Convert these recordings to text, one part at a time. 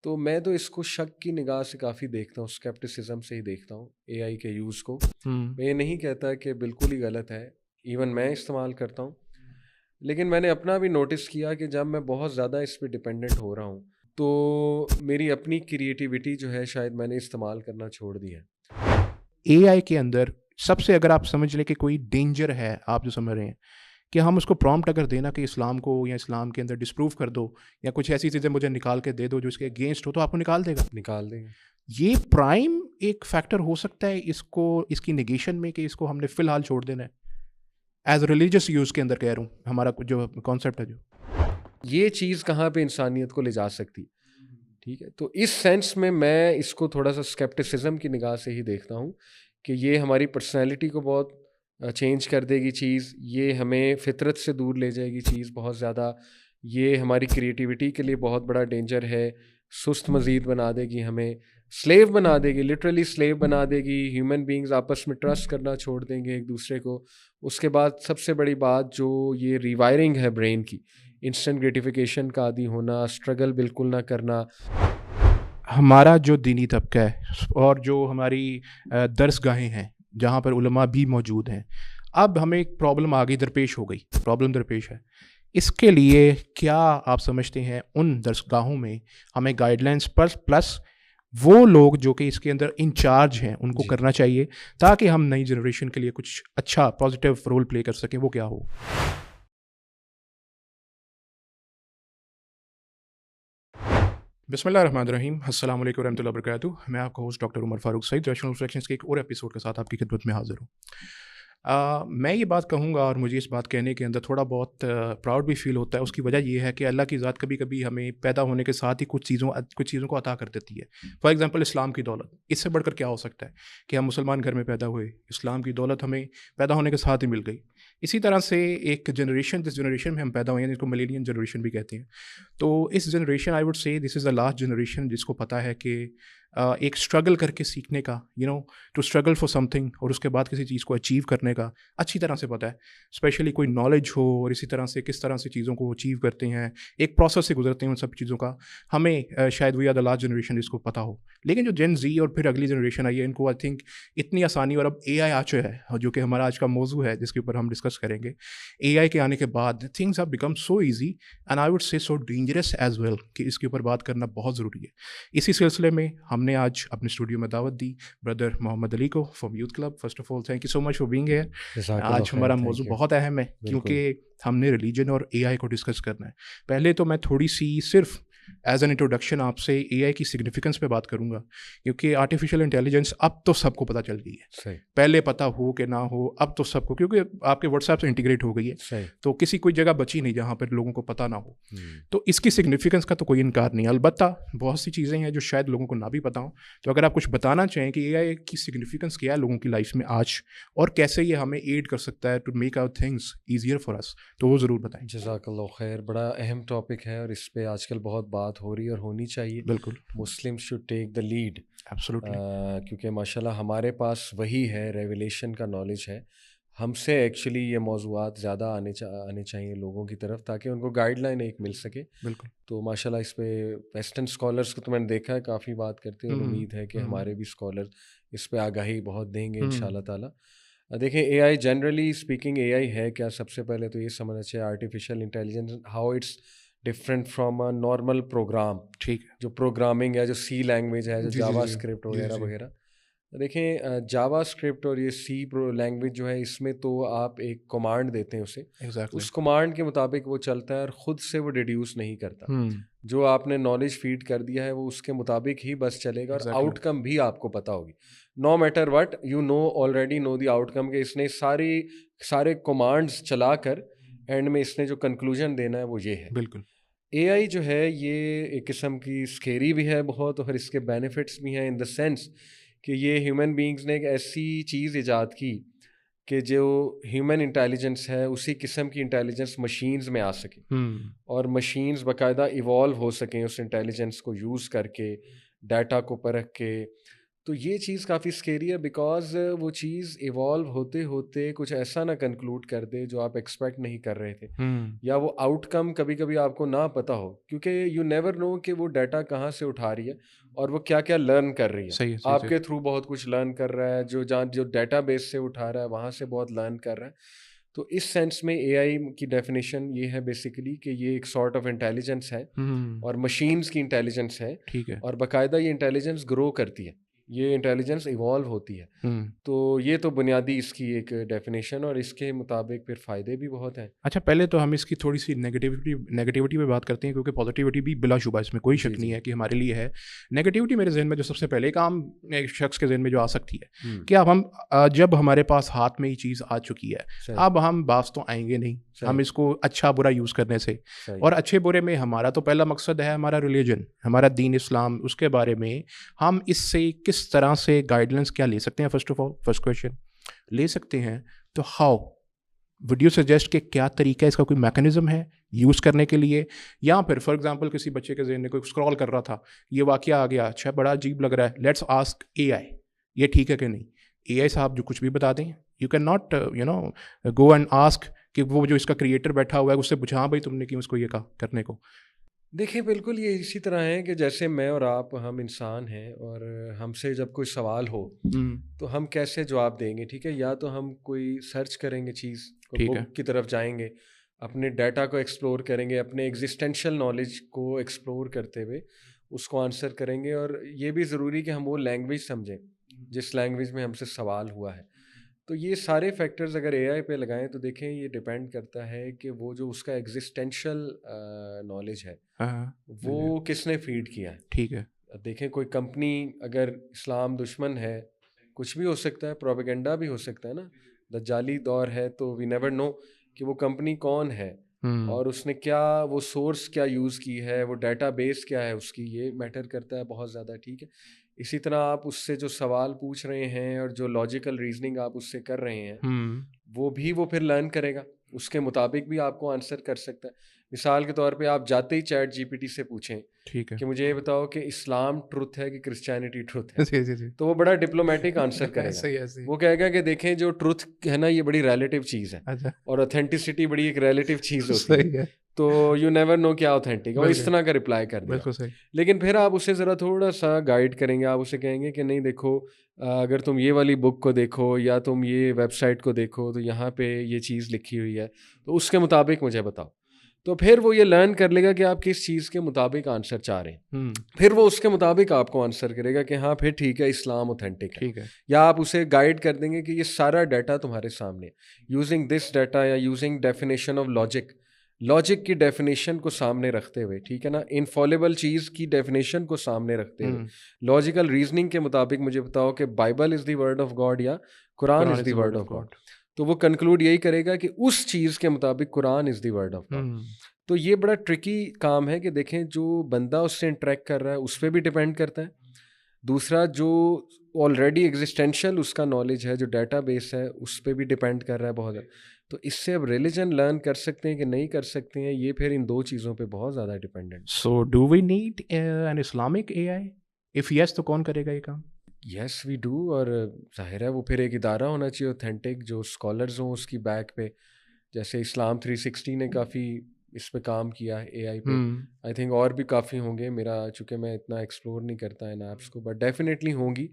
تو میں تو اس کو شک کی نگاہ سے کافی دیکھتا ہوں، اسکیپٹسزم سے ہی دیکھتا ہوں اے آئی کے یوز کو. میں یہ نہیں کہتا کہ بالکل ہی غلط ہے، ایون میں استعمال کرتا ہوں، لیکن میں نے اپنا بھی نوٹس کیا کہ جب میں بہت زیادہ اس پہ ڈپینڈنٹ ہو رہا ہوں تو میری اپنی کریٹیوٹی جو ہے شاید میں نے استعمال کرنا چھوڑ دی ہے. اے آئی کے اندر سب سے اگر آپ سمجھ لیں کہ کوئی ڈینجر ہے، آپ جو سمجھ رہے ہیں کہ ہم اس کو پرومپٹ اگر دینا کہ اسلام کو یا اسلام کے اندر ڈسپروو کر دو یا کچھ ایسی چیزیں مجھے نکال کے دے دو جو اس کے اگینسٹ ہو، تو آپ کو نکال دے گا. نکال دیں گے. یہ پرائم ایک فیکٹر ہو سکتا ہے اس کی نگیشن میں کہ اس کو ہم نے فی الحال چھوڑ دینا ہے. ایز ریلیجیس یوز کے اندر کہہ رہا ہوں، ہمارا جو کانسیپٹ ہے، جو یہ چیز کہاں پہ انسانیت کو لے جا سکتی. ٹھیک ہے، تو اس سینس میں اس کو تھوڑا سا اسکیپٹسزم کی نگاہ سے ہی دیکھتا ہوں کہ یہ ہماری پرسنالٹی کو بہت چینج کر دے گی چیز، یہ ہمیں فطرت سے دور لے جائے گی چیز بہت زیادہ، یہ ہماری کریٹیوٹی کے لیے بہت بڑا ڈینجر ہے، سست مزید بنا دے گی، ہمیں سلیو بنا دے گی، لٹرلی سلیو بنا دے گی. ہیومن بینگز آپس میں ٹرسٹ کرنا چھوڑ دیں گے ایک دوسرے کو. اس کے بعد سب سے بڑی بات جو یہ ریوائرنگ ہے برین کی، انسٹنٹ گریٹیفیکیشن کا عادی ہونا، اسٹرگل بالکل نہ کرنا. ہمارا جو دینی طبقہ ہے اور جو ہماری درس گاہیں ہیں جہاں پر علماء بھی موجود ہیں، اب ہمیں ایک پرابلم آگے درپیش ہو گئی، پرابلم درپیش ہے. اس کے لیے کیا آپ سمجھتے ہیں ان درسگاہوں میں ہمیں گائیڈ لائنس پلس وہ لوگ جو کہ اس کے اندر انچارج ہیں ان کو کرنا چاہیے تاکہ ہم نئی جنریشن کے لیے کچھ اچھا پازیٹیو رول پلے کر سکیں، وہ کیا ہو؟ بسم اللہ الرحمن الرحیم. السلام علیکم ورحمۃ اللہ وبرکاتہ. میں آپ کا ہوسٹ ڈاکٹر عمر فاروق سعید ریشنل ریفلیکشنز کے ایک اور ایپیسوڈ کے ساتھ آپ کی خدمت میں حاضر ہوں. میں یہ بات کہوں گا اور مجھے اس بات کہنے کے اندر تھوڑا بہت پراؤڈ بھی فیل ہوتا ہے. اس کی وجہ یہ ہے کہ اللہ کی ذات کبھی کبھی ہمیں پیدا ہونے کے ساتھ ہی کچھ چیزوں کو عطا کر دیتی ہے. فار ایگزامپل اسلام کی دولت، اس سے بڑھ کر کیا ہو سکتا ہے کہ ہم مسلمان گھر میں پیدا ہوئے، اسلام کی دولت ہمیں پیدا ہونے کے ساتھ ہی مل گئی. اسی طرح سے ایک جنریشن، جس جنریشن میں ہم پیدا ہوئے ہیں جس کو ملینین جنریشن بھی کہتے ہیں، تو اس generation I would say this is the last generation جس کو پتہ ہے کہ ایک اسٹرگل کر کے سیکھنے کا، to struggle for something, اور اس کے بعد کسی چیز کو اچیو کرنے کا اچھی طرح سے پتہ ہے. اسپیشلی کوئی نالج ہو اور اسی طرح سے کس طرح سے چیزوں کو اچیو کرتے ہیں، ایک پروسیس سے گزرتے ہیں ان سب چیزوں کا. ہمیں شاید we are the last generation جس کو پتہ ہو. لیکن جو جین زی اور پھر اگلی جنریشن آئی ہے، ان کو آئی تھنک اتنی آسانی، اور اب اے آئی آ چکا ہے جو کہ ہمارا آج کا موضوع ہے جس کے اوپر ہم ڈسکس کریں گے. اے آئی کے آنے کے بعد things have become so easy and I would say so dangerous as well کہ اس کے اوپر بات کرنا بہت ضروری ہے. اسی سلسلے میں ہم نے آج اپنے اسٹوڈیو میں دعوت دی بردر محمد علی کو from youth club. First of all thank you so much for being hair. آج ہمارا موضوع بہت اہم ہے کیونکہ ہم نے ریلیجن اور اے آئی کو ڈسکس کرنا ہے. پہلے تو میں تھوڑی سی صرف ایز این انٹروڈکشن آپ سے اے آئی کی سگنیفیکنس پہ بات کروں گا، کیونکہ آرٹیفیشیل انٹیلیجنس اب تو سب کو پتہ چل گئی ہے. پہلے پتہ ہو کہ نہ ہو، اب تو سب کو، کیونکہ آپ کے واٹس ایپ سے انٹیگریٹ ہو گئی ہے، تو کسی کوئی جگہ بچی نہیں جہاں پر لوگوں کو پتہ نہ ہو. تو اس کی سگنیفیکنس کا تو کوئی انکار نہیں. البتہ بہت سی چیزیں ہیں جو شاید لوگوں کو نہ بھی پتہ ہوں. تو اگر آپ کچھ بتانا چاہیں کہ اے آئی کی سگنیفیکنس کیا ہے لوگوں کی لائف میں آج، اور کیسے یہ ہمیں ایڈ کر سکتا ہے to make our things easier for us, تو وہ ضرور بتائیں. جزاک اللہ خیر. بڑا اہم ٹاپک ہے اور اس پہ آج کل بہت بات ہو رہی ہے اور ہونی چاہیے. بالکل، Muslim should take the lead, absolutely, کیونکہ ماشاء اللہ ہمارے پاس وہی ہے، ریویلیشن کا نالج ہے. ہم سے ایکچولی یہ موضوعات زیادہ آنے چاہیے لوگوں کی طرف تاکہ ان کو گائیڈ لائن ایک مل سکے. بالکل. تو ماشاء اللہ اس پہ ویسٹرن اسکالرس کو تو میں نے دیکھا ہے کافی بات کرتے ہیں، اور امید ہے کہ ہمارے بھی اسکالر اس پہ آگاہی بہت دیں گے ان شاء اللہ تعالیٰ. دیکھیں اے آئی جنرلی اسپیکنگ، اے آئی ہے کیا؟ سب سے پہلے تو یہ سمجھنا چاہیے artificial intelligence how it's different from a normal program. ٹھیک ہے، جو پروگرامنگ ہے، جو سی لینگویج ہے، جو جاوا اسکرپٹ وغیرہ وغیرہ. دیکھیں جاوا اسکرپٹ اور یہ سی لینگویج جو ہے، اس میں تو آپ ایک کمانڈ دیتے ہیں اسے، اس کمانڈ کے مطابق وہ چلتا ہے اور خود سے وہ ڈیڈیوس نہیں کرتا. جو آپ نے نالج فیڈ کر دیا ہے وہ اس کے مطابق ہی بس چلے گا، اور آؤٹ کم بھی آپ کو پتہ ہوگی. No matter what you know already know the outcome, کہ اس نے سارے کمانڈس چلا کر اینڈ میں اس نے جو کنکلوژن دینا ہے وہ یہ ہے. بالکل. اے آئی جو ہے یہ ایک قسم کی اسکیری بھی ہے بہت، اور اس کے بینیفٹس بھی ہیں ان دا سینس کہ یہ ہیومن بینگز نے ایک ایسی چیز ایجاد کی کہ جو ہیومن انٹیلیجنس ہے اسی قسم کی انٹیلیجنس مشینز میں آ سکے، اور مشینز باقاعدہ ایوالو ہو سکیں اس انٹیلیجنس کو یوز کر کے، ڈیٹا کو پرکھ کے. تو یہ چیز کافی اسکیری ہے بیکاز وہ چیز ایوالو ہوتے ہوتے کچھ ایسا نہ کنکلوڈ کر دے جو آپ ایکسپیکٹ نہیں کر رہے تھے، یا وہ آؤٹ کم کبھی کبھی آپ کو نہ پتہ ہو، کیونکہ یو نیور نو کہ وہ ڈیٹا کہاں سے اٹھا رہی ہے اور وہ کیا کیا لرن کر رہی ہے. آپ کے تھرو بہت کچھ لرن کر رہا ہے، جو ڈیٹا بیس سے اٹھا رہا ہے وہاں سے بہت لرن کر رہا ہے. تو اس سینس میں اے آئی کی ڈیفینیشن یہ ہے بیسیکلی کہ یہ ایک سارٹ آف انٹیلیجنس ہے اور مشینز کی انٹیلیجنس ہے، ٹھیک ہے، اور باقاعدہ یہ انٹیلیجنس گرو کرتی ہے، یہ انٹیلیجنس ایوالو ہوتی ہے. تو یہ تو بنیادی اس کی ایک ڈیفینیشن، اور اس کے مطابق پھر فائدے بھی بہت ہیں. اچھا پہلے تو ہم اس کی تھوڑی سی نیگیٹیوٹی پہ بات کرتے ہیں، کیونکہ پازیٹیوٹی بھی بلا شبہ اس میں کوئی شک نہیں ہے کہ ہمارے لیے ہے. نیگیٹیوٹی میرے ذہن میں جو سب سے پہلے کام ایک شخص کے ذہن میں جو آ سکتی ہے کہ اب ہم جب ہمارے پاس ہاتھ میں یہ چیز آ چکی ہے، اب ہم باز تو آئیں گے نہیں ہم اس کو اچھا برا یوز کرنے سے. اور اچھے برے میں ہمارا تو پہلا مقصد ہے ہمارا ریلیجن، ہمارا دین اسلام، اس کے بارے میں ہم اس سے کس طرح سے گائیڈلنس کیا لے سکتے ہیں. First of all first question لے سکتے ہیں تو ہاؤ وڈ یو سجیسٹ کہ کیا طریقہ، اس کا کوئی میکانزم ہے یوز کرنے کے لیے؟ یا پھر فار ایگزامپل کسی بچے کے ذہن میں کوئی اسکرال کر رہا تھا، یہ واقعہ آ گیا، اچھا بڑا عجیب لگ رہا ہے، لیٹس آسک اے آئی یہ ٹھیک ہے کہ نہیں. اے آئی صاحب جو کچھ بھی بتا دیں، you can not go and ask کہ وہ جو اس کا کریٹر بیٹھا ہوا ہے اس سے پوچھا ہاں بھائی تم نے کیوں اس کو یہ کہا کرنے کو. دیکھیں بالکل یہ اسی طرح ہے کہ جیسے میں اور آپ ہم انسان ہیں، اور ہم سے جب کوئی سوال ہو تو ہم کیسے جواب دیں گے؟ ٹھیک ہے، یا تو ہم کوئی سرچ کریں گے چیز بک کی طرف جائیں گے، اپنے ڈیٹا کو ایکسپلور کریں گے، اپنے ایگزسٹینشیل نالج کو ایکسپلور کرتے ہوئے اس کو آنسر کریں گے. اور یہ بھی ضروری کہ ہم وہ لینگویج سمجھیں جس لینگویج میں ہم سے سوال ہوا ہے. تو یہ سارے فیکٹرز اگر اے آئی پہ لگائیں تو دیکھیں یہ ڈپینڈ کرتا ہے کہ وہ جو اس کا ایگزسٹینشیل نالج ہے وہ کس نے فیڈ کیا ہے. ٹھیک ہے، دیکھیں کوئی کمپنی اگر اسلام دشمن ہے، کچھ بھی ہو سکتا ہے، پروپیگنڈا بھی ہو سکتا ہے نا، دجالی دور ہے، تو وی نیور نو کہ وہ کمپنی کون ہے اور اس نے کیا، وہ سورس کیا یوز کی ہے، وہ ڈیٹا بیس کیا ہے اس کی، یہ میٹر کرتا ہے بہت زیادہ. ٹھیک ہے، اسی طرح آپ اس سے جو سوال پوچھ رہے ہیں اور جو لاجیکل ریزننگ آپ اس سے کر رہے ہیں وہ پھر لرن کرے گا، اس کے مطابق بھی آپ کو آنسر کر سکتا ہے. مثال کے طور پہ آپ جاتے ہی چیٹ جی پی ٹی سے پوچھیں کہ مجھے یہ بتاؤ کہ اسلام ٹروتھ ہے کہ کرسچینٹی ٹروتھ ہے، تو وہ بڑا ڈپلومیٹک آنسر کرے گا. وہ کہے گا کہ دیکھیں جو ٹروتھ ہے نا یہ بڑی ریلیٹیو چیز ہے اور اوتھینٹسٹی بڑی ایک ریلیٹیو چیز ہوتی ہے، تو یو نیور نو کیا اوتھینٹک ہے. وہ اس طرح کا رپلائی کر دے گا. لیکن پھر آپ اسے ذرا تھوڑا سا گائیڈ کریں گے، آپ اسے کہیں گے کہ نہیں دیکھو اگر تم یہ والی بک کو دیکھو یا تم یہ ویب سائٹ کو دیکھو تو یہاں پہ یہ چیز لکھی ہوئی ہے، تو اس کے مطابق مجھے بتاؤ. تو پھر وہ یہ لرن کر لے گا کہ آپ کس چیز کے مطابق آنسر چاہ رہے ہیں، پھر وہ اس کے مطابق آپ کو آنسر کرے گا کہ ہاں پھر ٹھیک ہے اسلام اوتھینٹک ہے. یا آپ اسے گائیڈ کر دیں گے کہ یہ سارا ڈیٹا تمہارے سامنے یوزنگ دس ڈیٹا یا یوزنگ ڈیفینیشن آف لاجک کی ڈیفینیشن کو سامنے رکھتے ہوئے، ٹھیک ہے نا، انفالیبل چیز کی ڈیفینیشن کو سامنے رکھتے ہوئے لاجیکل ریزننگ کے مطابق مجھے بتاؤ کہ Bible is the word of God یا قرآن از دی ورڈ آف گاڈ. تو وہ کنکلوڈ یہی کرے گا کہ اس چیز کے مطابق قرآن از دی ورڈ آف گاڈ. تو یہ بڑا ٹرکی کام ہے کہ دیکھیں جو بندہ اس سے انٹریکٹ کر رہا ہے اس پہ بھی ڈپینڈ کرتا ہے. دوسرا جو آلریڈی ایگزسٹینشیل اس کا نالج ہے، جو ڈیٹا بیس ہے، اس پہ بھی ڈپینڈ کر رہا ہے بہت زیادہ. تو اس سے اب ریلیجن لرن کر سکتے ہیں کہ نہیں کر سکتے ہیں، یہ پھر ان دو چیزوں پہ بہت زیادہ dependent. So do we need an Islamic AI? If yes تو کون کرے گا یہ کام؟ یس وی ڈو، اور ظاہر ہے وہ پھر ایک ادارہ ہونا چاہیے اوتھینٹک جو اسکالرز ہوں اس کی بیک پہ. جیسے اسلام 360 نے کافی اس پہ کام کیا ہے اے آئی پہ، آئی تھنک اور بھی کافی ہوں گے. میرا چونکہ میں اتنا ایکسپلور نہیں کرتا ان ایپس کو، بٹ ڈیفینیٹلی ہوں گی.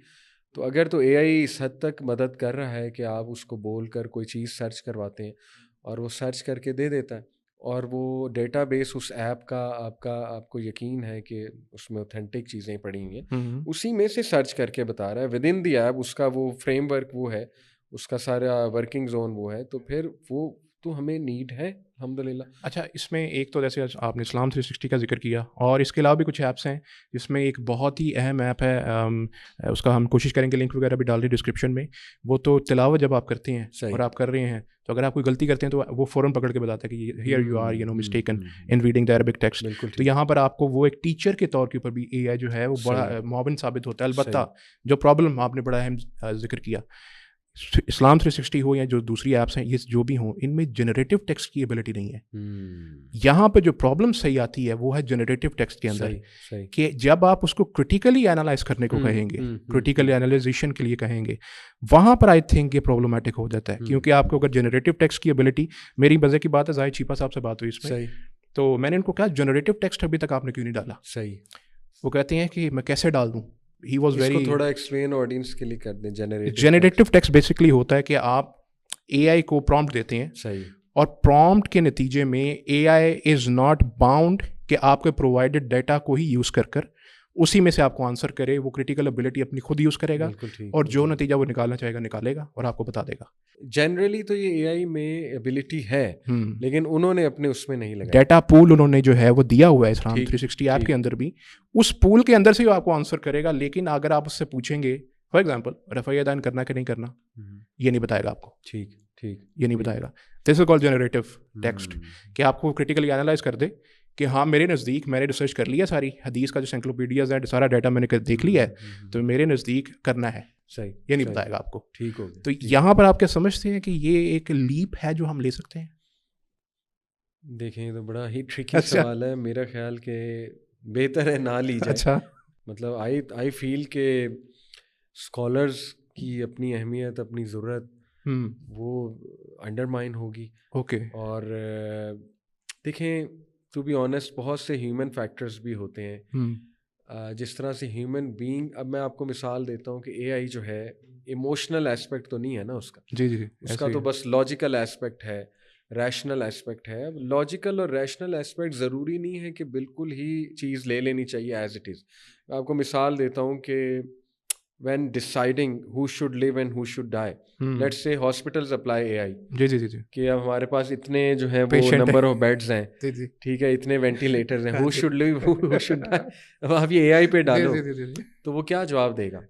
تو اگر تو اے آئی اس حد تک مدد کر رہا ہے کہ آپ اس کو بول کر کوئی چیز سرچ کرواتے ہیں اور وہ سرچ کر کے دے دیتا ہے، اور وہ ڈیٹا بیس اس ایپ کا آپ کو یقین ہے کہ اس میں اوتھینٹک چیزیں پڑی ہوئی ہیں، اسی میں سے سرچ کر کے بتا رہا ہے ود ان دی ایپ، اس کا وہ فریم ورک وہ ہے، اس کا سارا ورکنگ زون وہ ہے، تو پھر وہ تو ہمیں نیڈ ہے الحمدللہ. اچھا اس میں ایک تو جیسے آپ نے اسلام 360 کا ذکر کیا، اور اس کے علاوہ بھی کچھ ایپس ہیں جس میں ایک بہت ہی اہم ایپ ہے، اس کا ہم کوشش کریں گے لنک وغیرہ بھی ڈال دیں ڈسکرپشن میں. وہ تو تلاوت جب آپ کرتے ہیں اور آپ کر رہے ہیں تو اگر آپ کوئی غلطی کرتے ہیں تو وہ فوراً پکڑ کے بتاتا ہے کہ here you are mistaken in reading the Arabic text. تو یہاں پر آپ کو وہ ایک ٹیچر کے طور کے اوپر بھی اے آئی جو ہے وہ بڑا معاون ثابت ہوتا ہے. البتہ جو پرابلم آپ نے بڑا اہم ذکر کیا، اسلام 360 ہو یا جو دوسری ایپس ہیں، یہ جو بھی ہوں، ان میں جنریٹو ٹیکسٹ کی ایبلٹی نہیں ہے. یہاں پہ جو پرابلم صحیح آتی ہے وہ ہے جنریٹو ٹیکسٹ کے اندر، کہ جب آپ اس کو کرٹیکلی اینالائز کرنے کو کہیں گے، کرٹیکل اینالائزیشن کے لیے کہیں گے، وہاں پر آئی تھنک یہ پرابلمٹک ہو جاتا ہے. کیونکہ آپ کو اگر جنریٹو ٹیکسٹ کی ایبلٹی، میری مزے کی بات ہے، زاہد چیپا صاحب سے بات ہوئی اس میں، تو میں نے ان کو کہا جنریٹو ٹیکسٹ ابھی تک آپ نے کیوں نہیں ڈالا؟ صحیح. وہ کہتے ہیں کہ میں کیسے ڈال دوں. He was very تھوڑا ایکسپلین آڈینس کے لیے کر دیں. جنریٹو ٹیکسٹ بیسکلی ہوتا ہے کہ آپ اے آئی کو پرومپٹ دیتے ہیں، صحیح، اور پرومپٹ کے نتیجے میں اے آئی از ناٹ باؤنڈ کہ آپ کے پرووائڈیڈ ڈیٹا کو ہی یوز کر اسی میں سے آپ کو آنسر کرے. وہ کریٹیکل ابیلٹی اپنی خود یوز کرے گا، اور جو نتیجہ وہ نکالنا چاہے گا نکالے گا اور آپ کو بتا دے گا. جنرلی تو یہ اے آئی میں ایبلٹی ہے، لیکن انہوں نے اپنے اس میں نہیں لگا. ڈیٹا پول انہوں نے جو ہے وہ دیا ہوا ہے اسلام 360 ایپ کے اندر بھی، اس پول کے اندر سے آپ کو آنسر کرے گا. لیکن اگر آپ اس سے پوچھیں گے فار ایگزامپل رفع دین کرنا کہ نہیں کرنا، یہ نہیں بتائے گا آپ کو. ٹھیک، یہ نہیں بتائے گا. دس از کالڈ جنریٹو ٹیکسٹ، کہ آپ کو کرٹیکلی اینالائز کر دے کہ ہاں میرے نزدیک میں نے ریسرچ کر لیا ساری حدیث کا جو انسائکلوپیڈیاز ہے، سارا ڈیٹا میں نے دیکھ لیا ہے، تو میرے نزدیک کرنا ہے. صحیح، یہ نہیں بتائے گا آپ کو. ٹھیک ہو گیا. تو یہاں پر آپ کیا سمجھتے ہیں کہ یہ ایک لیپ ہے جو ہم لے سکتے ہیں؟ دیکھیں یہ تو بڑا ہی ٹرکی سوال ہے. میرا خیال کہ بہتر ہے نہ لی جائے. اچھا، مطلب آئی فیل کہ اسکالرز کی اپنی اہمیت، اپنی ضرورت وہ انڈرمائن ہوگی. اوکے. اور دیکھیں ٹو بی آنیسٹ بہت سے ہیومن فیکٹرز بھی ہوتے ہیں. جس طرح سے ہیومن بینگ، اب میں آپ کو مثال دیتا ہوں کہ اے آئی جو ہے ایموشنل ایسپیکٹ تو نہیں ہے نا اس کا. جی اس کا تو بس لاجیکل ایسپیکٹ ہے، ریشنل ایسپیکٹ ہے. اب لاجیکل اور ریشنل ایسپیکٹ ضروری نہیں ہے کہ بالکل ہی چیز لے لینی چاہیے ایز اٹ از. میں آپ کو مثال دیتا ہوں کہ when deciding who should live and who should die, let's say hospitals apply AI. جی کہ اب ہمارے پاس اتنے جو ہیں وہ نمبر آف بیڈز ہیں، ٹھیک ہے، اتنے وینٹیلیٹرز ہیں، who should live who should die. اب آپ یہ AI پہ ڈالو تو وہ کیا جواب دے گا؟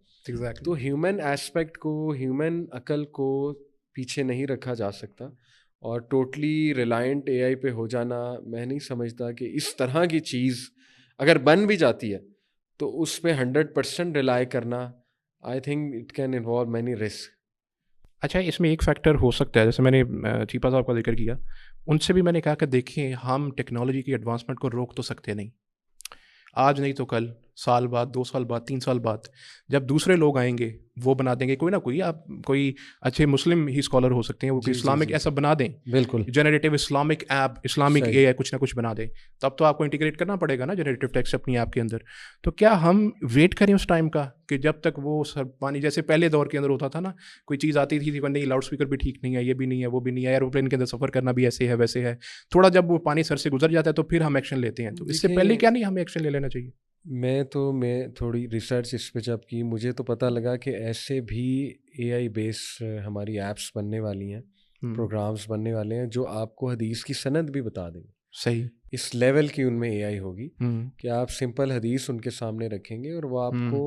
تو ہیومن ایسپیکٹ کو، ہیومن عقل کو پیچھے نہیں رکھا جا سکتا، اور ٹوٹلی ریلائنٹ اے آئی پہ ہو جانا میں نہیں سمجھتا کہ اس طرح کی چیز اگر بن بھی جاتی ہے تو اس پہ 100% ریلائی کرنا I think it can involve many risks. اچھا، اس میں ایک فیکٹر ہو سکتا ہے، جیسے میں نے چیپا صاحب کا ذکر کیا، ان سے بھی میں نے کہا کہ دیکھیں ہم ٹیکنالوجی کی ایڈوانسمنٹ کو روک تو سکتے نہیں، آج نہیں تو کل، سال بعد، 2 سال بعد، 3 سال بعد جب دوسرے لوگ آئیں گے وہ بنا دیں گے کوئی نہ کوئی. آپ کوئی اچھے مسلم ہی اسکالر ہو سکتے ہیں، وہ کوئی اسلامک ایسا بنا دیں، بالکل جنریٹو اسلامک ایپ، اسلامک اے آئی کچھ نہ کچھ بنا دیں، تب تو آپ کو انٹیگریٹ کرنا پڑے گا نا جنریٹو ٹیکسٹ اپنی ایپ کے اندر. تو کیا ہم ویٹ کریں اس ٹائم کا کہ جب تک وہ سب پانی، جیسے پہلے دور کے اندر ہوتا تھا نا، کوئی چیز آتی تھی نہیں، لاؤڈ اسپیکر بھی ٹھیک نہیں ہے، یہ بھی نہیں ہے، وہ بھی نہیں ہے، ایروپلین کے اندر سفر کرنا بھی ایسے ہے ویسے ہے، تھوڑا جب وہ پانی سر سے گزر جاتا ہے تو پھر ہم ایکشن لیتے ہیں. تو اس سے پہلے کیا نہیں ہمیں ایکشن لے لینا چاہیے؟ میں تھوڑی ریسرچ اس پہ جب کی، مجھے تو پتہ لگا کہ ایسے بھی اے آئی بیس ہماری ایپس بننے والی ہیں، پروگرامز بننے والے ہیں جو آپ کو حدیث کی سند بھی بتا دیں گے. صحیح، اس لیول کی ان میں اے آئی ہوگی کہ آپ سمپل حدیث ان کے سامنے رکھیں گے اور وہ آپ کو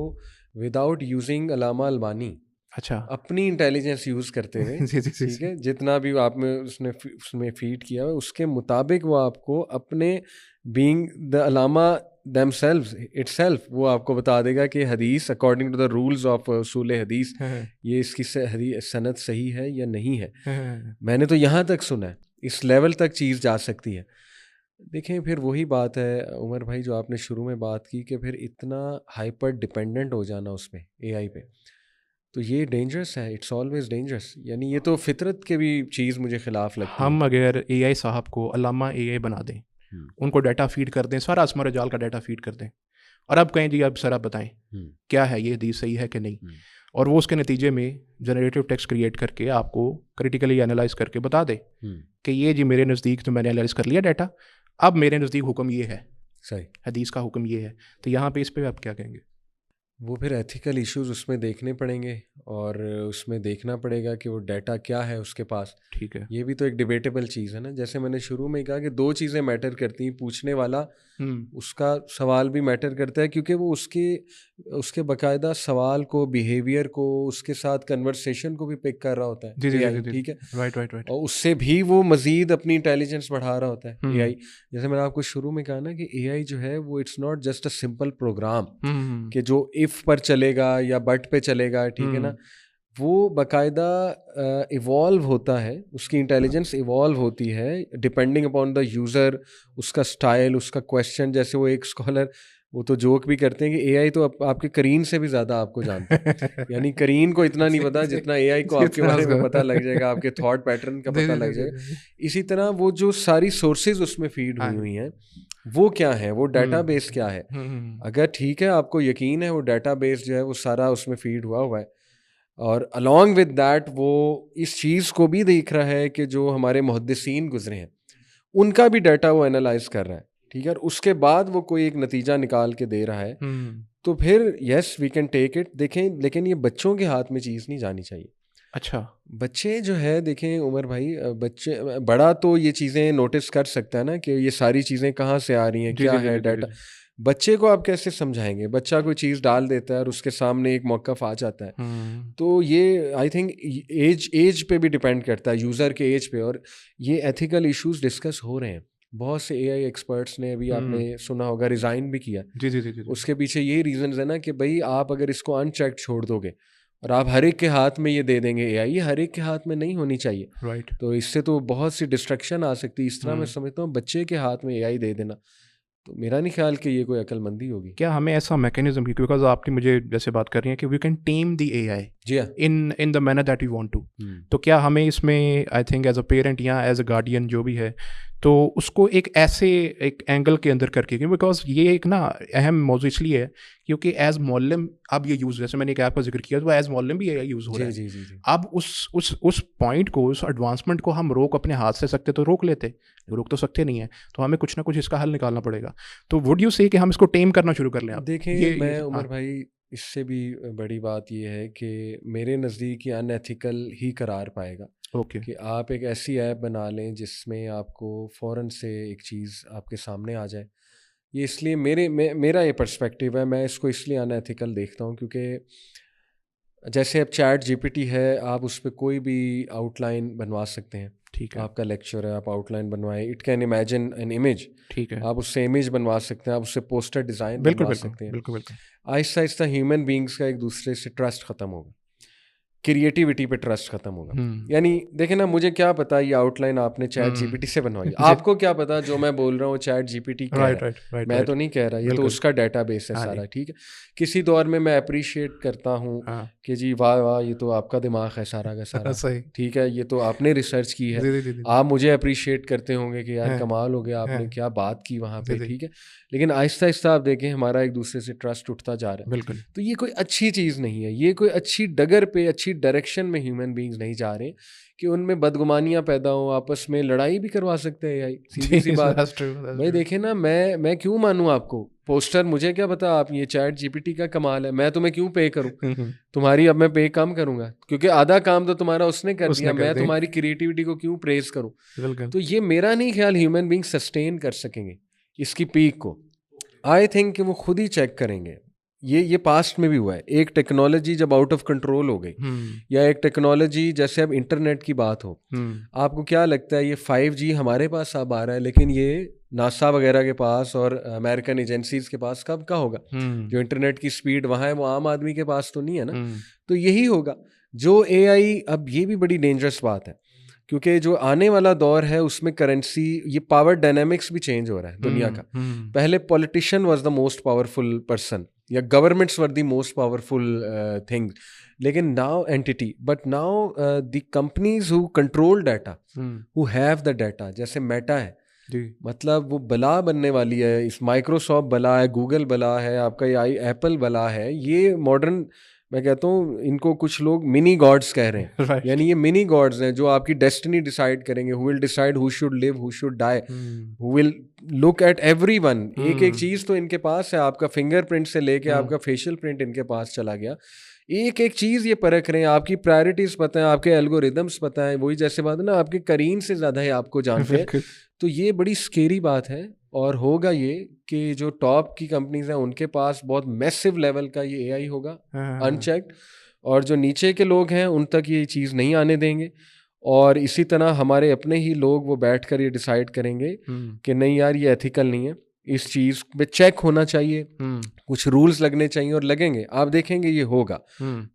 وداؤٹ یوزنگ علامہ البانی، اچھا، اپنی انٹیلیجنس یوز کرتے ہوئے، ٹھیک ہے، جتنا بھی آپ میں اس میں فیڈ کیا ہوا اس کے مطابق وہ آپ کو اپنے being the Allama themselves itself وہ آپ کو بتا دے گا کہ حدیث according to the rules of اصول حدیث یہ اس کی سند صحیح ہے یا نہیں ہے. میں نے تو یہاں تک سنا ہے، اس لیول تک چیز جا سکتی ہے. دیکھیں پھر وہی بات ہے عمر بھائی جو آپ نے شروع میں بات کی کہ پھر اتنا ہائپر ڈپینڈنٹ ہو جانا اس پہ اے آئی پہ، تو یہ ڈینجرس ہے، اٹس آلویز ڈینجرس. یعنی یہ تو فطرت کے بھی چیز مجھے خلاف لگتی ہے. ہم اگر اے آئی صاحب کو علامہ اے آئی بنا دیں، ان کو ڈیٹا فیڈ کر دیں، سارا اسمر جال کا ڈیٹا فیڈ کر دیں، اور اب کہیں جی اب سر آپ بتائیں کیا ہے یہ حدیث صحیح ہے کہ نہیں، اور وہ اس کے نتیجے میں جنریٹو ٹیکسٹ کریٹ کر کے آپ کو کریٹیکلی انالائز کر کے بتا دے کہ یہ جی میرے نزدیک تو میں نے انالائز کر لیا ڈیٹا، اب میرے نزدیک حکم یہ ہے، صحیح حدیث کا حکم یہ ہے. تو یہاں پہ اس پہ آپ کیا کہیں گے؟ وہ پھر ایتھیکل ایشوز اس میں دیکھنے پڑیں گے، اور اس میں دیکھنا پڑے گا کہ وہ ڈیٹا کیا ہے اس کے پاس. ٹھیک ہے، یہ بھی تو ایک ڈیبیٹیبل چیز ہے نا. جیسے میں نے شروع میں کہا کہ 2 چیزیں میٹر کرتی ہیں، پوچھنے والا اس کا سوال بھی میٹر کرتا ہے کیونکہ وہ اس کے باقاعدہ سوال کو، بیہیویئر کو، اس کے ساتھ کنورسیشن کو بھی پک کر رہا ہوتا ہے اے آئی، ٹھیک ہے، رائٹ، اور اس سے بھی وہ مزید اپنی انٹیلیجنس بڑھا رہا ہوتا ہے اے آئی. جیسے میں نے آپ کو شروع میں کہا نا کہ اے آئی جو ہے وہ it's not just a simple program کہ جو ایف پر چلے گا یا بٹ پہ چلے گا، ٹھیک ہے نا. وہ باقاعدہ ایوالو ہوتا ہے, اس کی انٹیلیجنس ایوالو ہوتی ہے ڈپینڈنگ اپان دا یوزر, اس کا اسٹائل, اس کا کویشچن. جیسے وہ ایک اسکالر وہ تو جوک بھی کرتے ہیں کہ اے آئی تو آپ کے کرین سے بھی زیادہ آپ کو جانتا ہے, یعنی کرین کو اتنا نہیں پتا جتنا اے آئی کو آپ کے بارے میں پتہ لگ جائے گا, آپ کے تھاٹ پیٹرن کا پتہ لگ جائے گا. اسی طرح وہ جو ساری سورسز اس میں فیڈ ہوئی ہیں وہ کیا ہے, وہ ڈیٹا بیس کیا ہے. اگر ٹھیک ہے آپ کو یقین ہے وہ ڈیٹا بیس جو ہے وہ سارا اس میں فیڈ ہوا ہے, اور along with that وہ اس چیز کو بھی دیکھ رہا ہے کہ جو ہمارے محدثین گزرے ہیں ان کا بھی ڈیٹا وہ انالائز کر رہا ہے, ٹھیک ہے, اور اس کے بعد وہ کوئی ایک نتیجہ نکال کے دے رہا ہے, تو پھر یس وی کین ٹیک اٹ. دیکھیں لیکن یہ بچوں کے ہاتھ میں چیز نہیں جانی چاہیے. اچھا, بچے جو ہے دیکھیں عمر بھائی, بچے بڑا تو یہ چیزیں نوٹس کر سکتا ہے نا کہ یہ ساری چیزیں کہاں سے آ رہی ہیں, کیا ہے ڈیٹا. بچے کو آپ کیسے سمجھائیں گے؟ بچہ کوئی چیز ڈال دیتا ہے اور اس کے سامنے ایک موقف آ جاتا ہے. تو یہ آئی تھنک ایج پہ بھی ڈپینڈ کرتا ہے, یوزر کے ایج پہ. اور یہ ایتھیکل ایشوز ڈسکس ہو رہے ہیں. بہت سے اے آئی ایکسپرٹس نے ابھی آپ نے سنا ہوگا ریزائن بھی کیا. اس کے پیچھے یہی ریزنز ہے نا کہ بھائی آپ اگر اس کو ان چیک چھوڑ دو گے اور آپ ہر ایک کے ہاتھ میں یہ دے دیں گے اے آئی, یہ ہر ایک کے ہاتھ میں نہیں ہونی چاہیے. تو اس سے تو بہت سی ڈسٹریکشن آ سکتی ہے. اس طرح میں سمجھتا ہوں بچے کے ہاتھ میں اے آئی دے دینا تو میرا نہیں خیال کہ یہ کوئی عقل مندی ہوگی. کیا ہمیں ایسا میکینزم, بیکاز آپ نے مجھے جیسے بات کر رہی ہیں کہ we can tame the A I G in the manner that you want to, تو کیا ہمیں اس میں I think as a parent یا ایز اے گارڈین جو بھی ہے تو اس کو ایک ایسے ایک اینگل کے اندر کر کے, بیکاز یہ ایک نا اہم موضوع اس لیے ہے کیونکہ ایز معلم اب یہ یوز, جیسے میں نے ایک ایپ کا ذکر کیا تو ایز معلم بھی یہ یوز ہو رہا ہے. اب اس پوائنٹ کو, اس ایڈوانسمنٹ کو ہم روک اپنے ہاتھ سے سکتے تو روک لیتے, روک تو سکتے نہیں ہیں, تو ہمیں کچھ نہ کچھ اس کا حل نکالنا پڑے گا. تو وڈ یو سے کہ ہم اس کو ٹیم کرنا شروع کر لیں؟ آپ دیکھیں میں عمر بھائی اس سے بھی بڑی بات یہ ہے کہ میرے نزدیک یہ ان ایتھیکل ہی قرار پائے گا. کہ آپ ایک ایسی ایپ بنا لیں جس میں آپ کو فوراً سے ایک چیز آپ کے سامنے آ جائے. یہ اس لیے میرا یہ پرسپیکٹیو ہے, میں اس کو اس لیے ان ایتھیکل دیکھتا ہوں کیونکہ جیسے اب چیٹ جی پی ٹی ہے, آپ اس پہ کوئی بھی آؤٹ لائن بنوا سکتے ہیں. ٹھیک ہے, آپ کا لیکچر ہے, آپ آؤٹ لائن بنوائیں, it can imagine an image. ٹھیک ہے, آپ اس سے امیج بنوا سکتے ہیں, آپ اس سے پوسٹر ڈیزائن بنوا سکتے ہیں. بالکل. آہستہ آہستہ ہیومن بینگس کا ایک دوسرے سے ٹرسٹ ختم ہوگا, کریٹیوٹی پہ ٹرسٹ ختم ہوگا. یعنی دیکھیں نا, مجھے کیا پتا یہ آؤٹ لائن آپ نے چیٹ جی پی ٹی سے بنوائی, آپ کو کیا پتا جو میں بول رہا ہوں چیٹ جی پی ٹی کہہ رہا ہے, میں تو نہیں کہہ رہا, یہ تو اس کا ڈیٹا بیس ہے سارا. ٹھیک ہے, کسی دور میں میں اپریشیٹ کرتا ہوں کہ جی واہ واہ یہ تو آپ کا دماغ ہے سارا کا سارا, ٹھیک ہے, یہ تو آپ نے ریسرچ کی ہے, آپ مجھے اپریشیٹ کرتے ہوں گے کہ یار کمال ہو گیا, آپ نے کیا بات کی وہاں پہ. ٹھیک ہے, لیکن آہستہ آہستہ آپ دیکھیں ہمارا ایک دوسرے سے ٹرسٹ اٹھتا جا رہا ہے. بالکل. تو یہ کوئی اچھی چیز نہیں ہے, یہ کوئی اچھی ڈگر پہ اچھی ڈائریکشن میں ہیومن بینگز نہیں جا رہے کہ ان میں بدگمانیاں پیدا ہوں, آپس میں لڑائی بھی کروا سکتے ہیں. یہی سیدھی سی بات بھائی. دیکھیں نا, میں کیوں مانوں آپ کو پوسٹر, مجھے کیا پتا آپ, یہ چیٹ جی پی ٹی کا کمال ہے, میں تمہیں کیوں پے کروں تمہاری, اب میں پے کم کروں گا کیونکہ آدھا کام تو تمہارا اس نے کر دیا, میں تمہاری کریٹیوٹی کو کیوں پریز کروں. تو یہ میرا نہیں خیال ہیومن بینگ سسٹین کر سکیں گے اس کی پیک کو. آئی تھنک کہ وہ خود ہی چیک کریں گے. یہ پاسٹ میں بھی ہوا ہے. ایک ٹیکنالوجی جب آؤٹ آف کنٹرول ہو گئی, یا ایک ٹیکنالوجی جیسے اب انٹرنیٹ کی بات ہو, آپ کو کیا لگتا ہے یہ 5G ہمارے پاس اب آ رہا ہے, لیکن یہ ناسا وغیرہ کے پاس اور امریکن ایجنسیز کے پاس کب کا ہوگا؟ جو انٹرنیٹ کی سپیڈ وہاں ہے وہ عام آدمی کے پاس تو نہیں ہے نا. تو یہی ہوگا جو اے آئی. اب یہ بھی بڑی ڈینجرس بات ہے کیونکہ جو آنے والا دور ہے اس میں کرنسی, یہ پاور ڈائنامکس بھی چینج ہو رہا ہے دنیا کا. پہلے politician was the most powerful person, یا governments were the most powerful thing, لیکن now anti, but now the companies who control data, who have the data, جیسے میٹا ہے, مطلب وہ بلا بننے والی ہے. اس مائکروسافٹ بلا ہے, گوگل بلا ہے, آپ کا یہ ایپل بلا ہے. یہ ماڈرن, میں کہتا ہوں ان کو کچھ لوگ منی گاڈس کہہ رہے ہیں. یعنی یہ منی گاڈز ہیں جو آپ کی ڈیسٹنی ڈیسائیڈ کریں گے. Who will decide who should live, who should die, who will look at everyone. ایک ایک چیز تو ان کے پاس ہے, آپ کا فنگر پرنٹ سے لے کے آپ کا فیشیل پرنٹ ان کے پاس چلا گیا. ایک ایک چیز یہ پرکھ رہے ہیں, آپ کی پرائرٹیز پتہ ہیں, آپ کے الگوریدمس پتہ ہیں. وہی جیسے بات ہے نا, آپ کے کرین سے زیادہ ہے آپ کو جانتے ہیں. تو یہ بڑی اسکیری بات ہے. اور ہوگا یہ کہ جو ٹاپ کی کمپنیز ہیں ان کے پاس بہت میسو لیول کا یہ اے آئی ہوگا ان چیکڈ, اور جو نیچے کے لوگ ہیں ان تک یہ چیز نہیں آنے دیں گے. اور اسی طرح ہمارے اپنے ہی لوگ وہ بیٹھ کر یہ ڈیسائیڈ کریں گے کہ نہیں یار یہ ایتھیکل نہیں ہے. اس چیز پہ چیک ہونا چاہیے, کچھ رولز لگنے چاہیے, اور لگیں گے, آپ دیکھیں گے یہ ہوگا.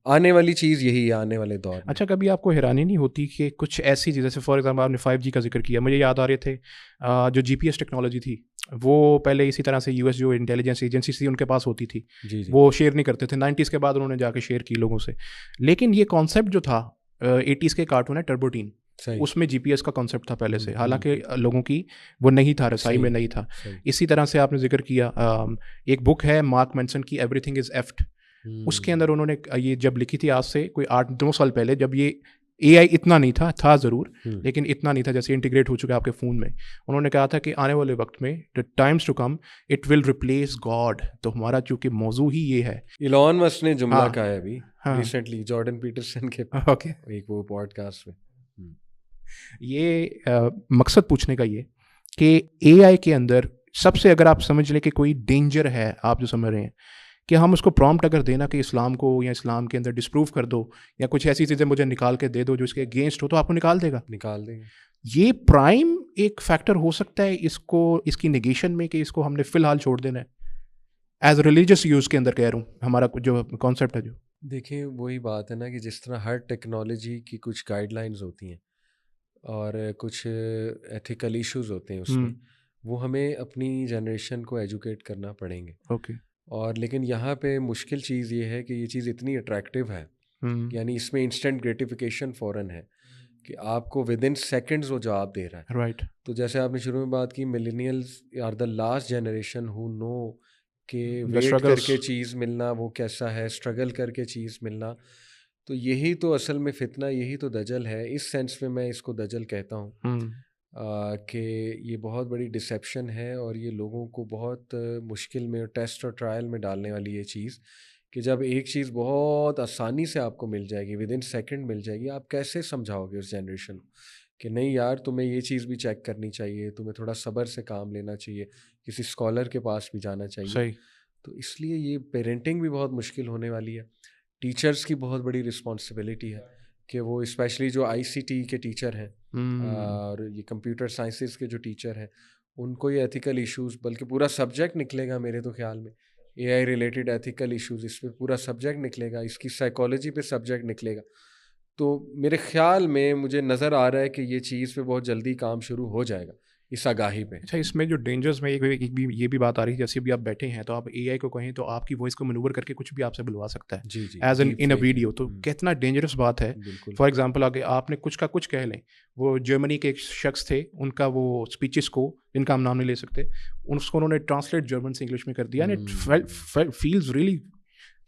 آنے والی چیز یہی ہے آنے والے دور میں. اچھا, کبھی آپ کو حیرانی نہیں ہوتی کہ کچھ ایسی چیزیں, جیسے فار ایگزامپل آپ نے 5G کا ذکر کیا, مجھے یاد آ رہے تھے جو GPS ٹیکنالوجی تھی وہ پہلے اسی طرح سے US جو انٹیلیجنس ایجنسی تھی ان کے پاس ہوتی تھی, وہ شیئر نہیں کرتے تھے. 90s کے بعد انہوں نے جا کے شیئر کی لوگوں سے. لیکن یہ کانسیپٹ جو تھا 80s کے کارٹون ہے ٹربوٹین, اس میں GPS کا کانسیپٹ تھا پہلے سے, حالانکہ لوگوں کی وہ نہیں تھا, رسائی میں نہیں تھا. اسی طرح سے آپ نے ذکر کیا ایک بک ہے مارک مینسن کی, ایوری تھنگ از ایفٹ. اس کے اندر انہوں نے یہ جب لکھی تھی آج سے کوئی 8-9 سال پہلے, جب یہ AI اتنا نہیں تھا ضرور, لیکن اتنا نہیں تھا جیسے انٹیگریٹ ہو چکا ہے آپ کے فون میں. انہوں نے کہا تھا کہ آنے والے وقت میں times to come it will replace God. تو ہمارا چونکہ موضوع ہی یہ ہے, ایلون مسک نے جملہ کہا ہے ابھی ریسنٹلی جارڈن پیٹرسن کے ایک وہ پوڈ کاسٹ میں. یہ مقصد پوچھنے کا یہ کہ AI کے اندر سب سے, اگر آپ سمجھ لیں کہ کوئی ڈینجر ہے, آپ جو سمجھ رہے ہیں کہ ہم اس کو پرومپٹ اگر دینا کہ اسلام کو یا اسلام کے اندر ڈسپروو کر دو یا کچھ ایسی چیزیں مجھے نکال کے دے دو جو اس کے اگینسٹ ہو, تو آپ کو نکال دے گا, نکال دیں گے. یہ پرائم ایک فیکٹر ہو سکتا ہے اس کی نیگیشن میں, کہ اس کو ہم نے فی الحال چھوڑ دینا ہے ایز ریلیجیس یوز کے اندر. کہہ رہا ہوں ہمارا جو کانسیپٹ ہے. جو دیکھیں وہی بات ہے نا کہ جس طرح ہر ٹیکنالوجی کی کچھ گائیڈ لائنز ہوتی ہیں اور کچھ ایتھیکل ایشوز ہوتے ہیں اس میں, وہ ہمیں اپنی جنریشن کو ایجوکیٹ کرنا پڑیں گے. اوکے. اور لیکن یہاں پہ مشکل چیز یہ ہے کہ یہ چیز اتنی اٹریکٹیو ہے, یعنی اس میں انسٹنٹ گریٹیفیکیشن فوراً ہے کہ آپ کو ود ان سیکنڈز وہ جواب دے رہا ہے. رائٹ. تو جیسے آپ نے شروع میں بات کی, ملینیلز آر دا لاسٹ جنریشن ہو نو کہ ویٹ کر کے چیز ملنا وہ کیسا ہے, اسٹرگل کر کے چیز ملنا. تو یہی تو اصل میں فتنہ, یہی تو دجل ہے. اس سینس میں اس کو دجل کہتا ہوں کہ یہ بہت بڑی ڈسیپشن ہے, اور یہ لوگوں کو بہت مشکل میں ٹیسٹ اور ٹرائل میں ڈالنے والی یہ چیز کہ جب ایک چیز بہت آسانی سے آپ کو مل جائے گی, ود ان سیکنڈ مل جائے گی, آپ کیسے سمجھاؤ گے اس جنریشن کو کہ نہیں یار تمہیں یہ چیز بھی چیک کرنی چاہیے, تمہیں تھوڑا صبر سے کام لینا چاہیے, کسی اسکالر کے پاس بھی جانا چاہیے. صحیح. تو اس لیے یہ پیرنٹنگ بھی بہت مشکل ہونے والی ہے. ٹیچرس کی بہت بڑی رسپانسبلٹی ہے کہ وہ اسپیشلی جو ICT کے ٹیچر ہیں اور یہ کمپیوٹر سائنسز کے جو ٹیچر ہیں, ان کو یہ ایتھیکل ایشوز, بلکہ پورا سبجیکٹ نکلے گا میرے تو خیال میں AI ریلیٹڈ ایتھیکل ایشوز, اس پہ پورا سبجیکٹ نکلے گا, اس کی سائیکالوجی پہ سبجیکٹ نکلے گا. تو میرے خیال میں مجھے نظر آ رہا ہے کہ یہ چیز پہ بہت جلدی کام شروع ہو جائے گا اس آگاہی پہ. اچھا, اس میں جو ڈینجرز میں یہ بھی بات آ رہی ہے, جیسے بھی آپ بیٹھے ہیں تو آپ AI کو کہیں تو آپ کی وائس کو مینوور کر کے کچھ بھی آپ سے بلوا سکتا ہے جی جی ایز ان اے ویڈیو. تو کتنا ڈینجرس بات ہے. فار ایگزامپل آگے آپ نے کچھ کا کچھ کہہ لیں, وہ جرمنی کے ایک شخص تھے, ان کا وہ اسپیچز کو, جن کا ہم نام نہیں لے سکتے, اس کو انہوں نے ٹرانسلیٹ جرمن سے انگلش میں کر دیا, اینڈ اٹ فیلز ریئلی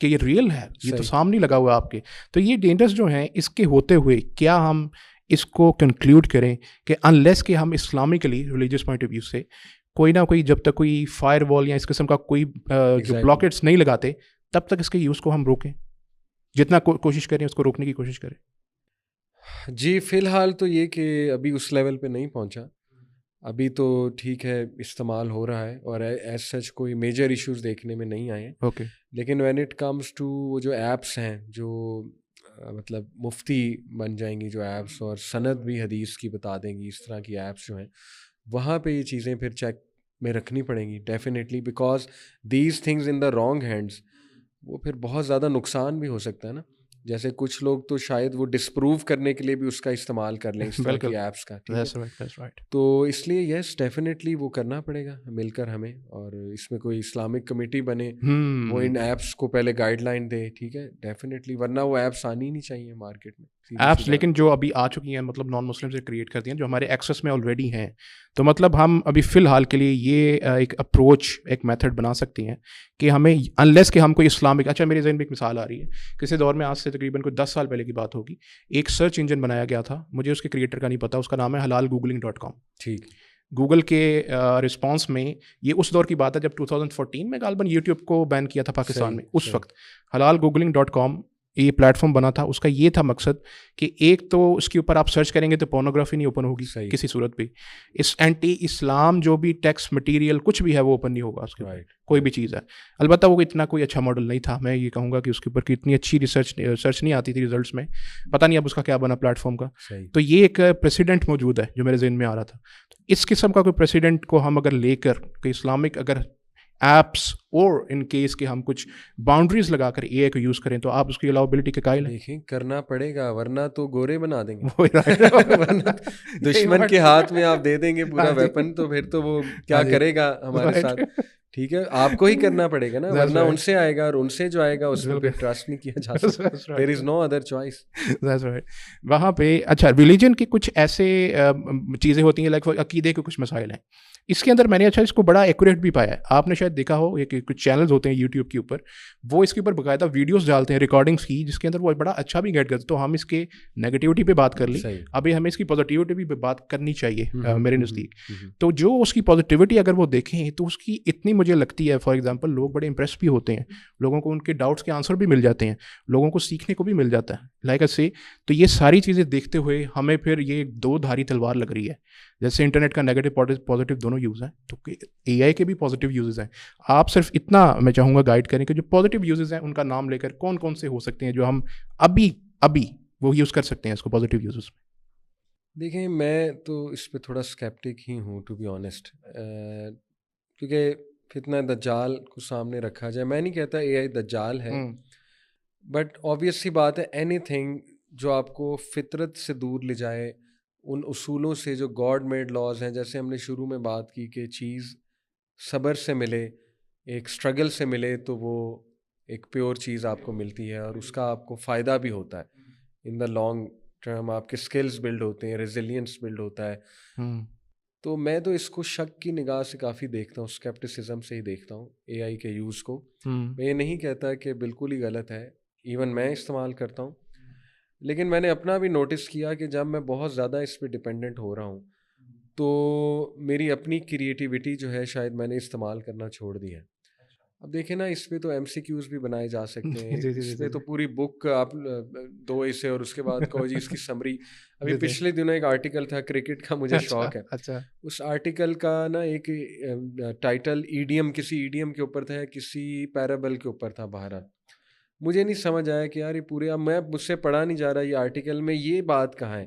کہ یہ ریئل ہے, یہ تو سامنے لگا ہوا ہے آپ کے. تو یہ ڈینجرس جو ہیں, اس کے ہوتے ہوئے کیا ہم اس کو کنکلیوڈ کریں کہ انلیس کہ ہم Islamically religious point of view سے کوئی نہ کوئی, جب تک کوئی فائر وال یا اس قسم کا کوئی جو بلاکٹس نہیں لگاتے, تب تک اس کے یوز کو ہم روکیں, جتنا کوشش کریں اس کو روکنے کی کوشش کریں. جی فی الحال تو یہ کہ ابھی اس لیول پہ نہیں پہنچا, ابھی تو ٹھیک ہے استعمال ہو رہا ہے, اور ایز سچ کوئی میجر ایشوز دیکھنے میں نہیں آئے ہیں. اوکے. لیکن وین اٹ کمز ٹو وہ جو ایپس ہیں جو مطلب مفتی بن جائیں گی جو ایپس, اور سند بھی حدیث کی بتا دیں گی, اس طرح کی ایپس جو ہیں, وہاں پہ یہ چیزیں پھر چیک میں رکھنی پڑیں گی definitely, because these things in the wrong hands, وہ پھر بہت زیادہ نقصان بھی ہو سکتا ہے نا. جیسے کچھ لوگ تو شاید وہ ڈسپروو کرنے کے لیے بھی اس کا استعمال کر لیں, اس طرح کی ایپس کا. تو اس لیے یس ڈیفینیٹلی وہ کرنا پڑے گا مل کر ہمیں, اور اس میں کوئی اسلامک کمیٹی بنے, وہ ان ایپس کو پہلے گائیڈ لائن دے, ٹھیک ہے ڈیفینیٹلی, ورنہ وہ ایپس آنی نہیں چاہیے مارکیٹ میں ایپس. لیکن جو ابھی آ چکی ہیں, مطلب نان مسلم سے کریٹ کر دی ہیں, جو ہمارے ایکسیس میں آلریڈی ہیں, تو مطلب ہم ابھی فی الحال کے لیے یہ ایک اپروچ, ایک میتھڈ بنا سکتی ہیں کہ ہمیں انلیس کہ ہم کوئی اسلامک, اچھا میرے ذہن میں ایک مثال آ رہی ہے, کسی دور میں آج سے تقریباً کوئی 10 سال پہلے کی بات ہوگی, ایک سرچ انجن بنایا گیا تھا, مجھے اس کے کریٹر کا نہیں پتا, اس کا نام ہے halal.googling.com. ٹھیک. گوگل کے رسپانس میں, یہ اس دور کی بات ہے جب 2014 میں غالباً یوٹیوب کو بین کیا تھا پاکستان میں, اس وقت halal.googling.com یہ پلیٹ فارم بنا تھا اس کا یہ تھا مقصد کہ ایک تو اس کے اوپر آپ سرچ کریں گے تو پورنوگرافی نہیں اوپن ہوگی کسی صورت پہ. اس اینٹی اسلام جو بھی ٹیکسٹ مٹیریل کچھ بھی ہے وہ اوپن نہیں ہوگا اس کے اوپر, کوئی بھی چیز ہے. البتہ وہ اتنا کوئی اچھا ماڈل نہیں تھا, میں یہ کہوں گا کہ اس کے اوپر کی اتنی اچھی سرچ نہیں آتی تھی ریزلٹس میں, پتہ نہیں اب اس کا کیا بنا پلیٹ فارم کا. تو یہ ایک پریسیڈنٹ موجود ہے جو میرے ذہن میں آ رہا تھا. اس قسم کا کوئی پریسیڈنٹ کو ہم اگر لے کر کہ اسلامک اگر ایپس اور ان کیس کہ ہم کچھ باؤنڈریز لگا کر اے آئی کو یوز کریں تو آپ اس کی الاویبلٹی کے قائل ہیں؟ دیکھیں کرنا پڑے گا ورنہ تو گورے بنا دیں گے. دشمن کے ہاتھ میں آپ دے دیں گے پورا ویپن تو پھر تو وہ کیا کرے گا ہمارے ساتھ. ٹھیک ہے, آپ کو ہی کرنا پڑے گا نا, ورنہ ان سے آئے گا اور ان سے جو آئے گا اس پہ ٹرسٹ نہیں کیا جا سکتا. دیر از نو ادر چوائس. وہاں پہ اچھا ریلیجن کی کچھ ایسے چیزیں ہوتی ہیں لائک عقیدے کے کچھ مسائل ہیں, اس کے اندر میں نے اچھا اس کو بڑا ایکوریٹ بھی پایا ہے. آپ نے شاید دیکھا ہو کہ کچھ چینلز ہوتے ہیں یوٹیوب کے اوپر, وہ اس کے اوپر باقاعدہ ویڈیوز ڈالتے ہیں ریکارڈنگس کی, جس کے اندر وہ بڑا اچھا بھی گائڈ کرتے. تو ہم اس کے نیگیٹیوٹی پہ بات کر لی, ابھی ہمیں اس کی پازیٹیوٹی بھی بات کرنی چاہیے میرے نزدیک. تو جو اس کی پازیٹیوٹی اگر وہ دیکھیں تو اس کی اتنی مجھے لگتی ہے, فار ایگزامپل لوگ بڑے امپریس بھی ہوتے ہیں, لوگوں کو ان کے ڈاؤٹس کے آنسر بھی مل جاتے ہیں, لوگوں کو سیکھنے کو بھی مل جاتا ہے لائک سے. تو یہ ساری چیزیں دیکھتے ہوئے ہمیں پھر یہ دو دھاری تلوار لگ رہی ہے. جیسے انٹرنیٹ کا نیگیٹو پازیٹیو دونوں یوز ہیں, تو اے آئی کے بھی پازیٹیو یوزز ہیں. آپ صرف اتنا میں چاہوں گا گائڈ کریں کہ جو پازیٹیو یوزز ہیں ان کا نام لے کر کون کون سے ہو سکتے ہیں جو ہم ابھی وہ یوز کر سکتے ہیں اس کو پازیٹیو یوزز میں. دیکھیں میں تو اس پہ تھوڑا اسکیپٹک ہی ہوں ٹو بی آنیسٹ, کیونکہ فتنہ دجال کو سامنے رکھا جائے. میں نہیں کہتا اے آئی دجال ہے, بٹ آبویس سی بات ہے اینی تھنگ جو آپ کو فطرت سے دور لے جائے, ان اصولوں سے جو گاڈ میڈ لاز ہیں, جیسے ہم نے شروع میں بات کی کہ چیز صبر سے ملے, ایک اسٹرگل سے ملے, تو وہ ایک پیور چیز آپ کو ملتی ہے اور اس کا آپ کو فائدہ بھی ہوتا ہے ان دا لانگ ٹرم. آپ کے اسکلز بلڈ ہوتے ہیں, ریزیلینس بلڈ ہوتا ہے. تو میں تو اس کو شک کی نگاہ سے کافی دیکھتا ہوں, اسکیپٹسزم سے ہی دیکھتا ہوں اے آئی کے یوز کو. میں یہ نہیں کہتا کہ بالکل ہی غلط ہے, ایون میں استعمال کرتا ہوں, لیکن میں نے اپنا بھی نوٹس کیا کہ جب میں بہت زیادہ اس پہ ڈپینڈنٹ ہو رہا ہوں تو میری اپنی کریٹیوٹی جو ہے شاید میں نے استعمال کرنا چھوڑ دی ہے. اب دیکھیں نا, اس پہ تو ایم سی کیوز بھی بنائے جا سکتے ہیں, اس پہ تو پوری بک آپ دو اسے اور اس کے بعد کہو جی اس کی سمری. ابھی پچھلے دنوں ایک آرٹیکل تھا, کرکٹ کا مجھے شوق ہے, اس آرٹیکل کا نا ایک ٹائٹل ایڈیم, کسی ایڈیم کے اوپر تھا, کسی پیرابل کے اوپر تھا. بہرحال مجھے نہیں سمجھ آیا کہ یار یہ پورے, اب میں مجھ سے پڑھا نہیں جا رہا یہ آرٹیکل میں یہ بات کہاں ہے.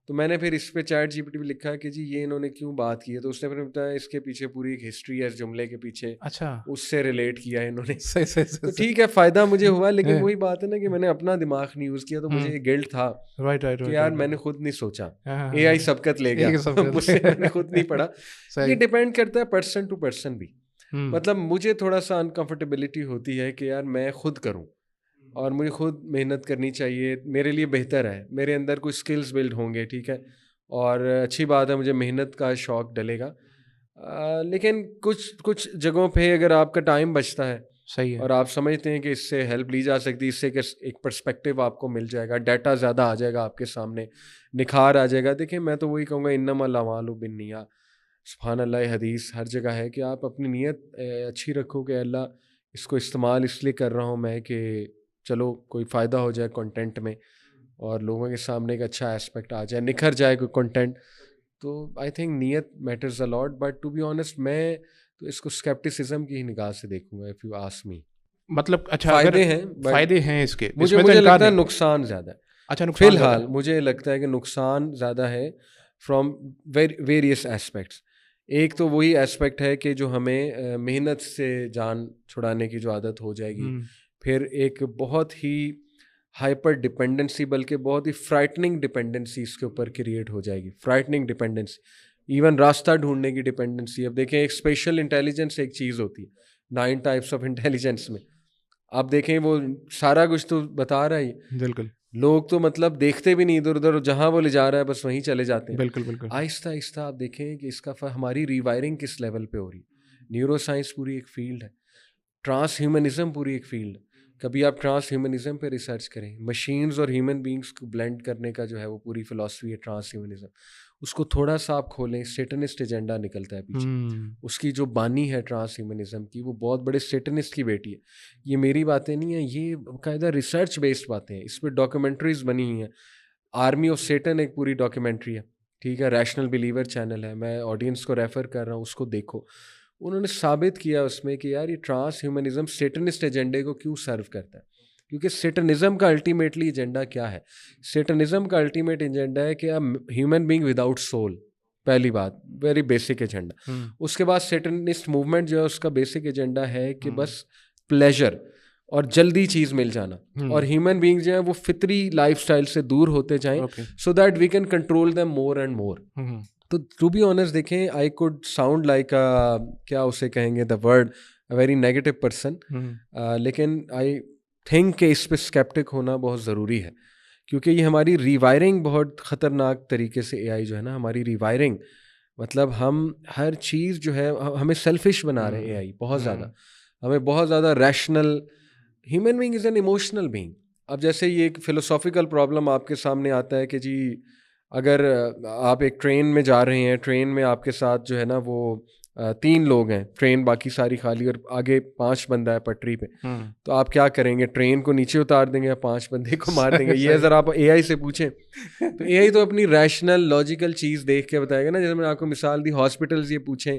تو میں نے پھر اس پہ چیٹ جی پی ٹی پہ لکھا کہ جی یہ انہوں نے کیوں بات کی ہے, تو اس نے پھر بتایا اس کے پیچھے پوری ایک ہسٹری ہے اس جملے کے پیچھے, اچھا اس سے ریلیٹ کیا ہے انہوں نے. تو ٹھیک ہے فائدہ مجھے ہوا, لیکن وہی بات ہے نا کہ میں نے اپنا دماغ نہیں یوز کیا, تو مجھے یہ گلٹ تھا کہ یار میں نے خود نہیں سوچا, اے آئی سبقت لے گیا مجھ سے, میں نے خود نہیں پڑھا. یہ ڈپینڈ کرتا ہے پرسن ٹو پرسن بھی. مطلب مجھے تھوڑا سا انکمفرٹیبلٹی ہوتی ہے کہ یار میں خود کروں اور مجھے خود محنت کرنی چاہیے, میرے لیے بہتر ہے, میرے اندر کچھ اسکلز بلڈ ہوں گے, ٹھیک ہے, اور اچھی بات ہے مجھے محنت کا شوق ڈلے گا. لیکن کچھ جگہوں پہ اگر آپ کا ٹائم بچتا ہے, صحیح ہے, اور آپ سمجھتے ہیں کہ اس سے ہیلپ لی جا سکتی ہے, اس سے ایک پرسپیکٹیو آپ کو مل جائے گا, ڈیٹا زیادہ آ جائے گا آپ کے سامنے, نکھار آ جائے گا. دیکھیں میں تو وہی کہوں گا انما الاعمال بالنیات, سبحان اللہ حدیث ہر جگہ ہے کہ آپ اپنی نیت اچھی رکھو کہ اللہ اس کو استعمال اس لیے کر رہا ہوں میں کہ چلو کوئی فائدہ ہو جائے کنٹینٹ میں, اور لوگوں کے سامنے ایک اچھا ایسپیکٹ آ جائے, نکھر جائے کوئی کنٹینٹ. تو آئی تھنک نیت matters a lot, but to be honest میں تو اس کو اسکیپٹسزم کی ہی نگاہ سے دیکھوں گا. اف یو آسک می, مطلب اچھا فائدے ہیں اس کے, مجھے لگتا ہے نقصان زیادہ ہے. اچھا فی الحال مجھے لگتا ہے کہ نقصان زیادہ ہے فرام ویریس ایسپیکٹس. ایک تو وہی ایسپیکٹ ہے کہ جو ہمیں محنت سے جان چھڑانے کی جو عادت ہو جائے گی, پھر ایک بہت ہی ہائپر ڈپینڈنسی, بلکہ بہت ہی فرائٹننگ ڈپینڈنسی اس کے اوپر کریٹ ہو جائے گی, فرائٹننگ ڈپینڈنسی, ایون راستہ ڈھونڈنے کی ڈپینڈنسی. اب دیکھیں ایک اسپیشل انٹیلیجنس ایک چیز ہوتی ہے, 9 ٹائپس آف انٹیلیجنس میں, آپ دیکھیں وہ سارا کچھ تو بتا رہا ہے, بالکل لوگ تو مطلب دیکھتے بھی نہیں ادھر ادھر, جہاں وہ لے جا رہا ہے بس وہیں چلے جاتے ہیں. بالکل بالکل آہستہ آہستہ آپ دیکھیں کہ اس کا ہماری ریوائرنگ کس لیول پہ ہو رہی ہے. نیورو سائنس پوری ایک فیلڈ ہے, ٹرانس ہیومنزم پوری ایک فیلڈ ہے. کبھی آپ ٹرانس ہیومنزم پہ ریسرچ کریں, مشینز اور ہیومن بینگس کو بلینڈ کرنے کا جو ہے وہ پوری فلاسفی ہے ٹرانس ہیومنزم. اس کو تھوڑا سا آپ کھولیں, سیٹنسٹ ایجنڈا نکلتا ہے پیچھے. اس کی جو بانی ہے ٹرانس ہیومنزم کی, وہ بہت بڑے سیٹنسٹ کی بیٹی ہے. یہ میری باتیں نہیں ہیں, یہ باقاعدہ ریسرچ بیسڈ باتیں ہیں. اس پہ ڈاکیومنٹریز بنی ہوئی ہیں. آرمی آف سیٹن ایک پوری ڈاکیومنٹری ہے, ٹھیک ہے, ریشنل بلیور چینل ہے, میں آڈینس کو ریفر کر رہا ہوں, اس کو دیکھو. انہوں نے ثابت کیا اس میں کہ یار یہ ٹرانس ہیومنزم سیٹنسٹ ایجنڈے کو کیوں سرو کرتا ہے. کیونکہ سیٹنزم کا الٹیمیٹلی ایجنڈا کیا ہے؟ سیٹنزم کا الٹیمیٹ ایجنڈا ہے کہ ہیومن بینگ وداؤٹ سول, پہلی بات, ویری بیسک ایجنڈا. اس کے بعد سیٹنسٹ موومنٹ جو ہے اس کا بیسک ایجنڈا ہے کہ بس پلیجر اور جلدی چیز مل جانا, اور ہیومن بینگ جو ہیں وہ فطری لائف اسٹائل سے دور ہوتے جائیں, so that we can control them more and more. تو ٹو بی آنیسٹ دیکھیں, آئی کوڈ ساؤنڈ لائک کیا اسے کہیں گے, the word very negative person, لیکن آئی تھنک کہ اس پہ اسکیپٹک ہونا بہت ضروری ہے, کیونکہ یہ ہماری ریوائرنگ بہت خطرناک طریقے سے اے آئی جو ہے نا, ہماری ریوائرنگ مطلب ہم ہر چیز جو ہے ہمیں سیلفش بنا رہے ہیں. اے آئی بہت زیادہ, ہمیں بہت زیادہ rational. Human being is an emotional being. اب جیسے یہ ایک فلوسافیکل پرابلم آپ کے سامنے آتا ہے کہ جی اگر آپ ایک ٹرین میں جا رہے ہیں, ٹرین میں آپ کے ساتھ جو ہے نا وہ 3 لوگ ہیں, ٹرین باقی ساری خالی, اور آگے 5 بندہ ہے پٹری پہ, تو آپ کیا کریں گے؟ ٹرین کو نیچے اتار دیں گے یا 5 بندے کو مار دیں گے؟ یہ اگر آپ اے آئی سے پوچھیں تو اے آئی تو اپنی ریشنل لاجیکل چیز دیکھ کے بتائے گا نا. جیسے میں نے آپ کو مثال دی, ہاسپٹلز یہ پوچھیں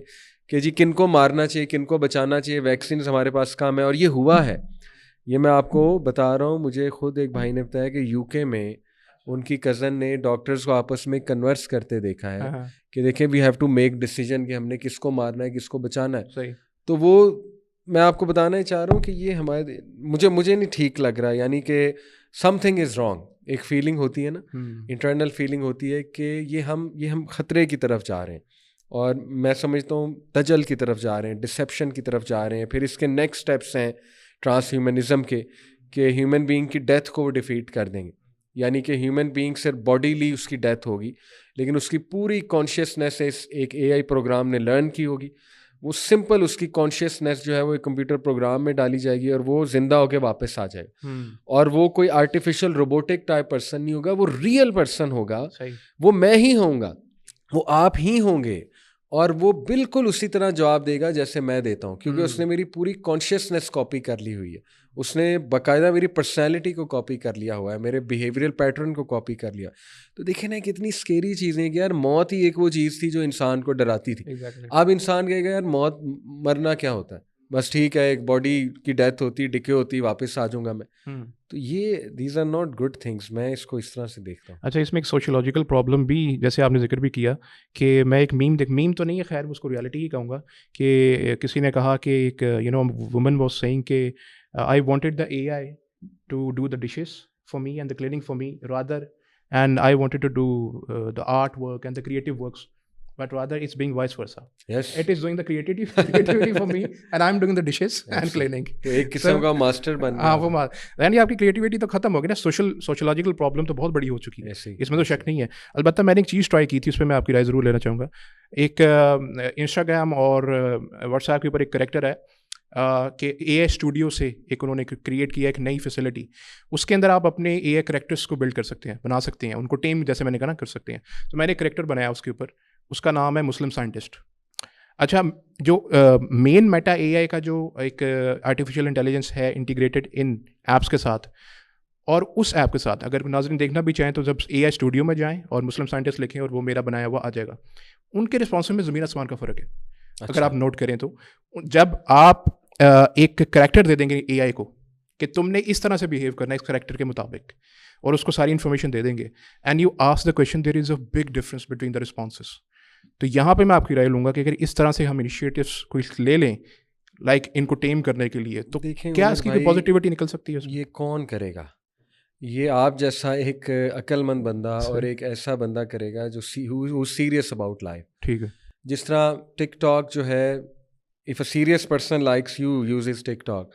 کہ جی کن کو مارنا چاہیے, کن کو بچانا چاہیے, ویکسینز ہمارے پاس کم ہے, اور یہ ہوا ہے. یہ میں آپ کو بتا رہا ہوں, مجھے خود ایک بھائی نے بتایا کہ یو کے میں ان کی کزن نے ڈاکٹرز کو آپس میں کنورس کرتے دیکھا ہے کہ دیکھیں we have to make decision کہ ہم نے کس کو مارنا ہے, کس کو بچانا ہے. تو وہ میں آپ کو بتانا ہی چاہ رہا ہوں کہ یہ ہمارے مجھے نہیں ٹھیک لگ رہا, یعنی کہ سم تھنگ از رانگ. ایک فیلنگ ہوتی ہے نا, انٹرنل فیلنگ ہوتی ہے کہ یہ ہم خطرے کی طرف جا رہے ہیں, اور میں سمجھتا ہوں دجل کی طرف جا رہے ہیں, ڈسیپشن کی طرف جا رہے ہیں. پھر اس کے نیکسٹ اسٹیپس ہیں ٹرانس ہیومنزم کے, کہ ہیومن بینگ کی ڈیتھ کو وہ ڈیفیٹ کر دیں گے. یعنی کہ ہیومن بینگ صرف باڈیلی اس کی ڈیتھ ہوگی, لیکن اس کی پوری کانشیسنیس ایک اے آئی پروگرام نے لرن کی ہوگی. وہ سمپل اس کی کانشیسنیس جو ہے وہ ایک کمپیوٹر پروگرام میں ڈالی جائے گی, اور وہ زندہ ہو کے واپس آ جائے گا. اور وہ کوئی آرٹیفیشیل روبوٹک ٹائپ پرسن نہیں ہوگا, وہ ریئل پرسن ہوگا. وہ میں ہی ہوں گا, وہ آپ ہی ہوں گے, اور وہ بالکل اسی طرح جواب دے گا جیسے میں دیتا ہوں, کیونکہ اس نے میری پوری کانشیسنیس کاپی کر لی ہوئی ہے. اس نے باقاعدہ میری پرسنالٹی کو کاپی کر لیا ہوا ہے, میرے بیہیویئرل پیٹرن کو کاپی کر لیا. تو دیکھیں نا کتنی اسکیری چیزیں کہ یار موت ہی ایک وہ چیز تھی جو انسان کو ڈراتی تھی. اب انسان کہے گا یار موت, مرنا کیا ہوتا ہے, بس ٹھیک ہے ایک باڈی کی ڈیتھ ہوتی, ڈکے ہوتی, واپس آ جاؤں گا میں. تو یہ these are not good things, میں اس کو اس طرح سے دیکھتا ہوں. اچھا, اس میں ایک سوشولوجیکل پرابلم بھی جیسے آپ نے ذکر بھی کیا کہ میں ایک میم تو نہیں ہے, خیر اس کو ریالٹی ہی کہوں گا, کہ کسی نے کہا کہ ایک وومن واز سیئنگ کہ I wanted the AI to do the dishes for me and the cleaning for me rather, and I wanted to do the artwork and the creative works, but rather it's being vice versa. Yes, it is doing the creativity for me and I'm doing the dishes and cleaning. تو ایک قسم کا master بن گیا. ہاں وہ یعنی آپ کی کریٹیوٹی تو ختم ہو گئی نا. سوشولوجیکل پرابلم تو بہت بڑی ہو چکی ہے, اس میں تو شک نہیں ہے. البتہ میں نے ایک چیز ٹرائی کی تھی, اس پہ میں آپ کی رائے ضرور لینا چاہوں گا. ایک انسٹاگرام اور واٹس ایپ کے اوپر ایک کریکٹر ہے کہ اے آئی اسٹوڈیو سے ایک انہوں نے کریٹ کیا ایک نئی فیسلٹی. اس کے اندر آپ اپنے اے آئی کریکٹرس کو بلڈ کر سکتے ہیں, بنا سکتے ہیں, ان کو ٹیم جیسے میں نے کہا نا کر سکتے ہیں. تو میں نے ایک کریکٹر بنایا اس کے اوپر, اس کا نام ہے مسلم سائنٹسٹ. اچھا, جو مین میٹا اے آئی کا جو ایک آرٹیفیشیل انٹیلیجنس ہے انٹیگریٹڈ ان ایپس کے ساتھ, اور اس ایپ کے ساتھ اگر ناظرین دیکھنا بھی چاہیں تو جب اے آئی اسٹوڈیو میں جائیں اور مسلم سائنٹسٹ لکھیں اور وہ میرا بنایا ہوا آ جائے گا. ان کے رسپانس میں زمین آسمان کا فرق ہے. اگر آپ نوٹ کریں تو جب آپ ایک کریکٹر دے دیں گے اے آئی کو کہ تم نے اس طرح سے بیہیو کرنا ہے اس کریکٹر کے مطابق, اور اس کو ساری انفارمیشن دے دیں گے, and you ask the question, there is a big difference between the responses. تو یہاں پہ میں آپ کی رائے لوں گا کہ اگر اس طرح سے ہم انیشیٹوس کوئی لے لیں لائک ان کو ٹیم کرنے کے لیے, تو کیا اس کی پازیٹیوٹی نکل سکتی ہے؟ یہ کون کرے گا؟ یہ آپ جیسا ایک عقل مند بندہ اور ایک ایسا بندہ کرے گا جو سیریس اباؤٹ لائف. ٹھیک ہے. جس طرح ٹک ٹاک جو ہے if a serious person likes you uses TikTok,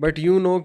but you know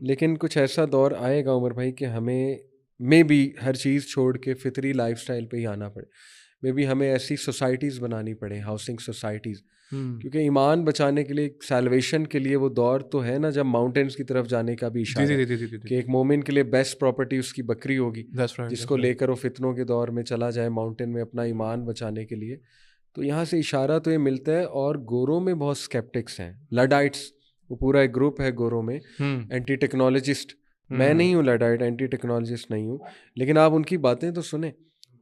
لیکن کچھ ایسا دور آئے گا عمر بھائی کہ ہمیں میں بھی ہر چیز چھوڑ کے فطری لائف سٹائل پہ ہی آنا پڑے. میں بھی ہمیں ایسی سوسائٹیز بنانی پڑے, ہاؤسنگ سوسائٹیز, کیونکہ ایمان بچانے کے لیے, سیلویشن کے لیے وہ دور تو ہے نا جب ماؤنٹینس کی طرف جانے کا بھی اشارہ ہے کہ ایک مومن کے لیے بیسٹ پراپرٹی اس کی بکری ہوگی, جس کو لے کر وہ فتنوں کے دور میں چلا جائے ماؤنٹین میں اپنا ایمان بچانے کے لیے. تو یہاں سے اشارہ تو یہ ملتا ہے. اور گوروں میں بہت اسکیپٹکس ہیں, لڈائٹس, وہ پورا ایک گروپ ہے گوروں میں, اینٹی ٹیکنالوجسٹ. میں نہیں ہوں لڈائٹ, اینٹی ٹیکنالوجسٹ نہیں ہوں, لیکن آپ ان کی باتیں تو سنیں.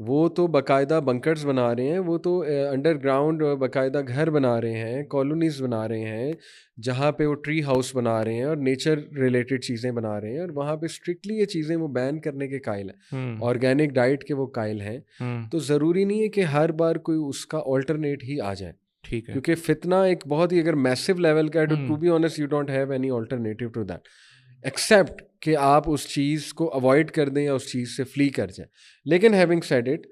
وہ تو باقاعدہ بنکرز بنا رہے ہیں, وہ تو انڈر گراؤنڈ باقاعدہ گھر بنا رہے ہیں, کالونیز بنا رہے ہیں, جہاں پہ وہ ٹری ہاؤس بنا رہے ہیں اور نیچر ریلیٹڈ چیزیں بنا رہے ہیں, اور وہاں پہ اسٹرکٹلی یہ چیزیں وہ بین کرنے کے قائل ہیں, آرگینک ڈائٹ کے وہ قائل ہیں. تو ضروری نہیں ہے کہ ہر بار کوئی اس کا آلٹرنیٹ ہی آ جائے, ٹھیک ہے, کیونکہ فتنہ ایک بہت ہی اگر میسو لیول کا ہے, to be honest you don't have any alternative to that except کہ آپ اس چیز کو اوائڈ کر دیں یا اس چیز سے فلی کر جائیں. لیکن ہیونگ سیڈ اٹ,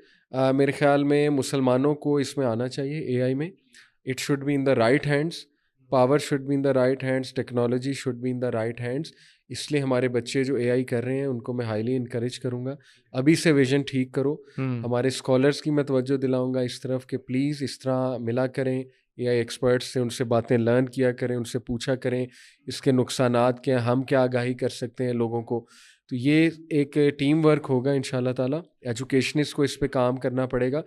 میرے خیال میں مسلمانوں کو اس میں آنا چاہیے اے آئی میں. It should be in the right hands, power should be in the right hands, technology should be in the right hands. اس لیے ہمارے بچے جو اے آئی کر رہے ہیں ان کو میں ہائیلی انکریج کروں گا, ابھی سے ویژن ٹھیک کرو. ہمارے اسکالرس کی میں توجہ دلاؤں گا اس طرف کہ پلیز اس طرح ملا کریں اے آئی ایکسپرٹس سے, ان سے باتیں لرن کیا کریں, ان سے پوچھا کریں اس کے نقصانات کیا, ہم کیا آگاہی کر سکتے ہیں لوگوں کو. تو یہ ایک ٹیم ورک ہوگا ان شاء اللہ تعالیٰ. ایجوکیشنسٹ کو اس پہ کام کرنا پڑے گا,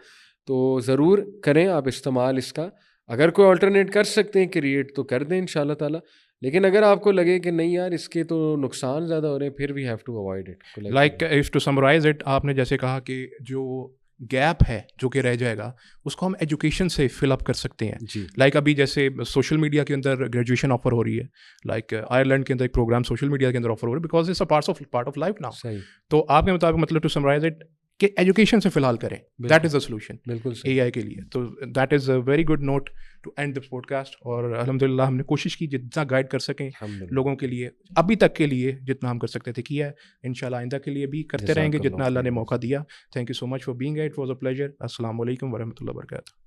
تو ضرور کریں آپ استعمال اس کا. اگر کوئی آلٹرنیٹ کر سکتے ہیں کریٹ تو کر دیں ان شاء اللہ تعالیٰ. لیکن اگر آپ کو لگے کہ نہیں یار اس کے تو نقصان زیادہ ہو رہے ہیں, پھر we have to avoid it. Like if to summarise it, آپ نے جیسے کہا کہ جو گیپ ہے جو کہ رہ جائے گا اس کو ہم ایجوکیشن سے فل اپ کر سکتے ہیں. جی, لائک ابھی جیسے سوشل میڈیا کے اندر گریجویشن آفر ہو رہی ہے, لائک آئرلینڈ کے اندر ایک پروگرام سوشل میڈیا کے اندر آفر ہو رہا ہے because it's a part of life now. صحیح. تو آپ کے مطابق مطلب ٹو سمرائز اٹ کہ ایجوکیشن سے فی الحال کریں, دیٹ از دا سولوشن بالکل اے آئی کے لیے. تو that is a very good note to end this podcast. اور الحمد للہ ہم نے کوشش کی جتنا گائڈ کر سکیں لوگوں کے لیے, ابھی تک کے لیے جتنا ہم کر سکتے تھے کیا ہے, ان شاء اللہ آئندہ کے لیے بھی کرتے رہیں گے جتنا اللہ نے موقع دیا. Thank you so much for being here, it was a pleasure. السلام علیکم ورحمۃ اللہ وبرکاتہ.